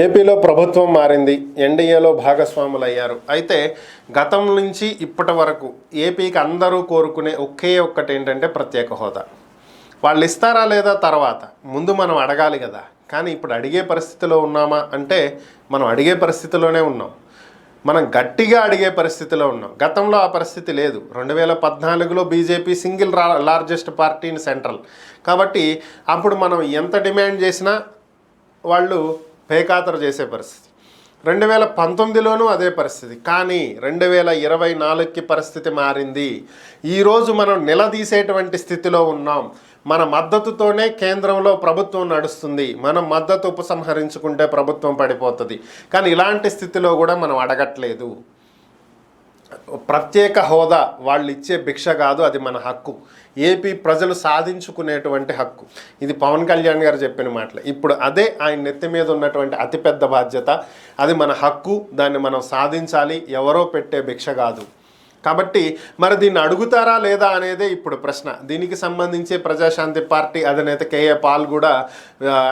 ఏపీలో ప్రభుత్వం మారింది, ఎన్డీఏలో భాగస్వాములయ్యారు. అయితే గతం నుంచి ఇప్పటి వరకు ఏపీకి అందరూ కోరుకునే ఒకే ఒక్కటి ఏంటంటే ప్రత్యేక హోదా. వాళ్ళు ఇస్తారా లేదా తర్వాత, ముందు మనం అడగాలి కదా. కానీ ఇప్పుడు అడిగే పరిస్థితిలో ఉన్నామా అంటే మనం అడిగే పరిస్థితిలోనే ఉన్నాం. మనం గట్టిగా అడిగే పరిస్థితిలో ఉన్నాం. గతంలో ఆ పరిస్థితి లేదు. 2014లో BJP single largest party in central. కాబట్టి అప్పుడు మనం ఎంత డిమాండ్ చేసినా వాళ్ళు పేకాతరు చేసే పరిస్థితి. 2019లోనూ అదే పరిస్థితి. కానీ 2024కి పరిస్థితి మారింది. ఈరోజు మనం నిలదీసేటువంటి స్థితిలో ఉన్నాం. మన మద్దతుతోనే కేంద్రంలో ప్రభుత్వం నడుస్తుంది. మనం మద్దతు ఉపసంహరించుకుంటే ప్రభుత్వం పడిపోతుంది. కానీ ఇలాంటి స్థితిలో కూడా మనం అడగట్లేదు. ప్రత్యేక హోదా వాళ్ళు ఇచ్చే భిక్ష కాదు, అది మన హక్కు. ఏపీ ప్రజలు సాధించుకునేటువంటి హక్కు. ఇది పవన్ కళ్యాణ్ గారు చెప్పిన మాటలు. ఇప్పుడు అదే ఆయన నెత్తి మీద ఉన్నటువంటి అతిపెద్ద బాధ్యత. అది మన హక్కు, దాన్ని మనం సాధించాలి. ఎవరో పెట్టే భిక్ష కాదు. కాబట్టి మరి దీన్ని అడుగుతారా లేదా అనేదే ఇప్పుడు ప్రశ్న. దీనికి సంబంధించి ప్రజాశాంతి పార్టీ అధినేత కేఏ పాల్ కూడా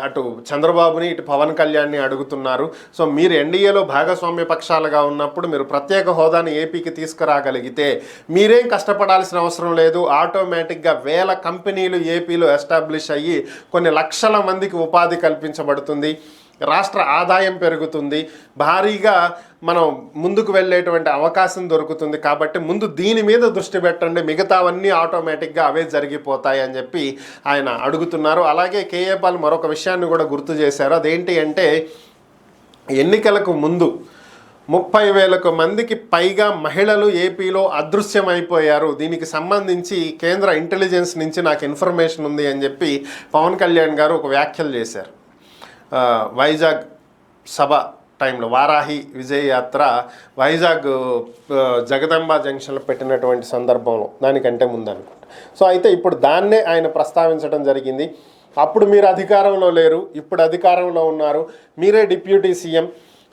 అటు చంద్రబాబుని ఇటు పవన్ కళ్యాణ్ని అడుగుతున్నారు. సో మీరు ఎన్డీఏలో భాగస్వామ్య పక్షాలుగా ఉన్నప్పుడు మీరు ప్రత్యేక హోదాని ఏపీకి తీసుకురాగలిగితే మీరేం కష్టపడాల్సిన అవసరం లేదు. ఆటోమేటిక్గా వేల కంపెనీలు ఏపీలో ఎస్టాబ్లిష్ అయ్యి కొన్ని లక్షల మందికి ఉపాధి కల్పించబడుతుంది. రాష్ట్ర ఆదాయం పెరుగుతుంది. భారీగా మనం ముందుకు వెళ్ళేటువంటి అవకాశం దొరుకుతుంది. కాబట్టి ముందు దీని మీద దృష్టి పెట్టండి, మిగతావన్నీ ఆటోమేటిక్గా అవే జరిగిపోతాయి అని చెప్పి ఆయన అడుగుతున్నారు. అలాగే కేఏ పాల్ మరొక విషయాన్ని కూడా గుర్తు చేశారు. అదేంటి అంటే ఎన్నికలకు ముందు 30,000 మందికి పైగా మహిళలు ఏపీలో అదృశ్యమైపోయారు. దీనికి సంబంధించి కేంద్ర ఇంటెలిజెన్స్ నుంచి నాకు ఇన్ఫర్మేషన్ ఉంది అని చెప్పి పవన్ కళ్యాణ్ గారు ఒక వ్యాఖ్యలు చేశారు. వైజాగ్ సభ టైంలో వారాహి విజయ యాత్ర వైజాగ్ జగదంబ జంక్షన్లో పెట్టినటువంటి సందర్భంలో, దానికంటే ముందు అనుకుంటా. సో అయితే ఇప్పుడు దాన్నే ఆయన ప్రస్తావించడం జరిగింది. అప్పుడు మీరు అధికారంలో లేరు, ఇప్పుడు అధికారంలో ఉన్నారు, మీరే డిప్యూటీ సీఎం,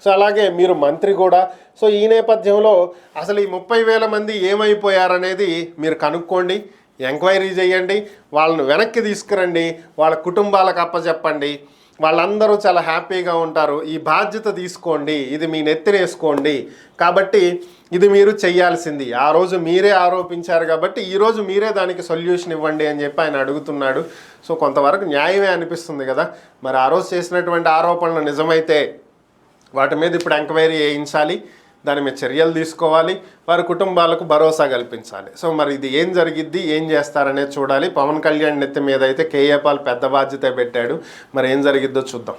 సో అలాగే మీరు మంత్రి కూడా. సో ఈ నేపథ్యంలో అసలు ఈ 30,000 మంది ఏమైపోయారనేది మీరు కనుక్కోండి, ఎంక్వైరీ చేయండి, వాళ్ళను వెనక్కి తీసుకురండి, వాళ్ళ కుటుంబాలకు అప్పచెప్పండి. వాళ్ళందరూ చాలా హ్యాపీగా ఉంటారు. ఈ బాధ్యత తీసుకోండి, ఇది మీ నెత్తినేసుకోండి. కాబట్టి ఇది మీరు చెయ్యాల్సింది. ఆ రోజు మీరే ఆరోపించారు కాబట్టి ఈరోజు మీరే దానికి సొల్యూషన్ ఇవ్వండి అని చెప్పి ఆయన అడుగుతున్నాడు. సో కొంతవరకు న్యాయమే అనిపిస్తుంది కదా. మరి ఆ రోజు చేసినటువంటి ఆరోపణలు నిజమైతే వాటి మీద ఇప్పుడు ఎంక్వైరీ చేయించాలి, దాని మీద చర్యలు తీసుకోవాలి, వారి కుటుంబాలకు భరోసా కల్పించాలి. సో మరి ఇది ఏం జరిగిద్ది, ఏం చేస్తారనేది చూడాలి. పవన్ కళ్యాణ్ నెత్తి మీద అయితే కేఏ పాల్ పెద్ద బాధ్యత పెట్టాడు. మరి ఏం జరిగిద్దో చూద్దాం.